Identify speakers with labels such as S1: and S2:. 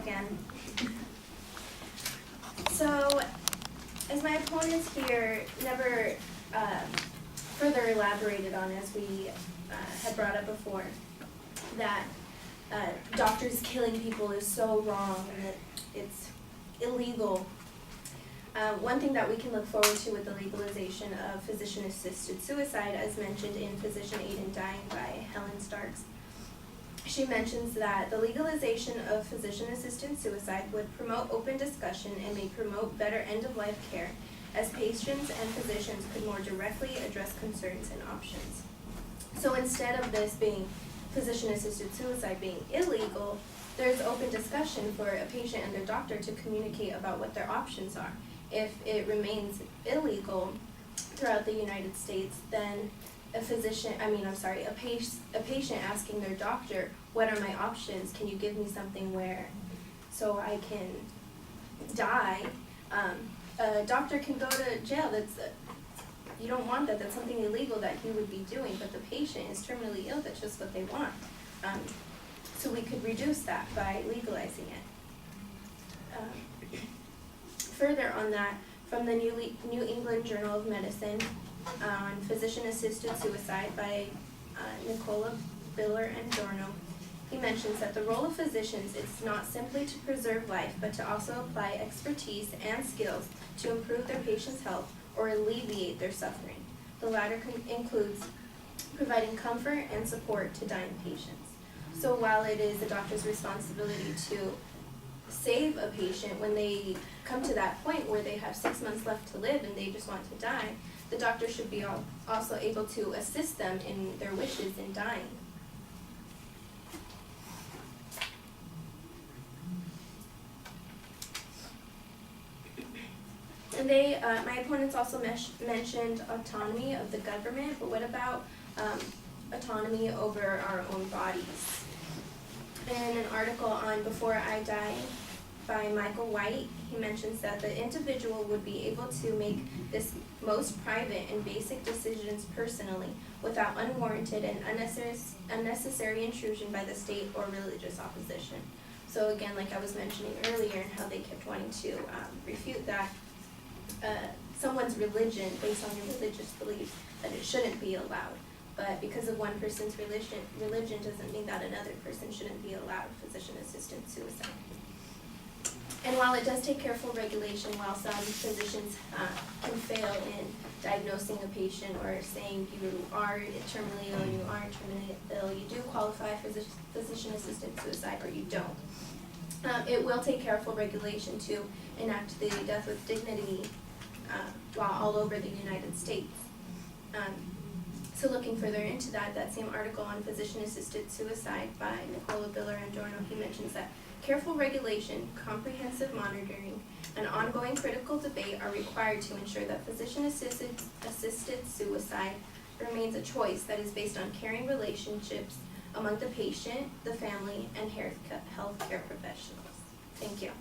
S1: again. So, as my opponents here never further elaborated on, as we had brought up before, that doctors killing people is so wrong and that it's illegal. One thing that we can look forward to with the legalization of physician-assisted suicide, as mentioned in Physician Aid in Dying by Helen Starks, she mentions that the legalization of physician-assisted suicide would promote open discussion and may promote better end-of-life care, as patients and physicians could more directly address concerns and options. So instead of this being physician-assisted suicide being illegal, there's open discussion for a patient and their doctor to communicate about what their options are. If it remains illegal throughout the United States, then a patient asking their doctor, what are my options? Can you give me something so I can die? A doctor can go to jail. You don't want that. That's something illegal that he would be doing, but the patient is terminally ill. That's just what they want. So we could reduce that by legalizing it. Further on that, from the New England Journal of Medicine on physician-assisted suicide by Nicola Biller and Dorno, he mentions that the role of physicians is not simply to preserve life, but to also apply expertise and skills to improve their patients' health or alleviate their suffering. The latter includes providing comfort and support to dying patients. So while it is the doctor's responsibility to save a patient, when they come to that point where they have 6 months left to live and they just want to die, the doctor should be also able to assist them in their wishes in dying. And my opponents also mentioned autonomy of the government, but what about autonomy over our own bodies? In an article on Before I Die by Michael White, he mentions that the individual would be able to make this most private and basic decisions personally without unwarranted and unnecessary intrusion by the state or religious opposition. So again, like I was mentioning earlier, and how they kept wanting to refute that someone's religion based on your religious beliefs, that it shouldn't be allowed. But because of one person's religion doesn't mean that another person shouldn't be allowed physician-assisted suicide. And while it does take careful regulation, while some physicians can fail in diagnosing a patient or saying you are terminally ill, you aren't terminally ill, you do qualify for physician-assisted suicide or you don't. It will take careful regulation to enact the death with dignity law all over the United States. So looking further into that same article on physician-assisted suicide by Nicola Biller and Dorno, he mentions that careful regulation, comprehensive monitoring, and ongoing critical debate are required to ensure that physician-assisted suicide remains a choice that is based on caring relationships among the patient, the family, and healthcare professionals. Thank you.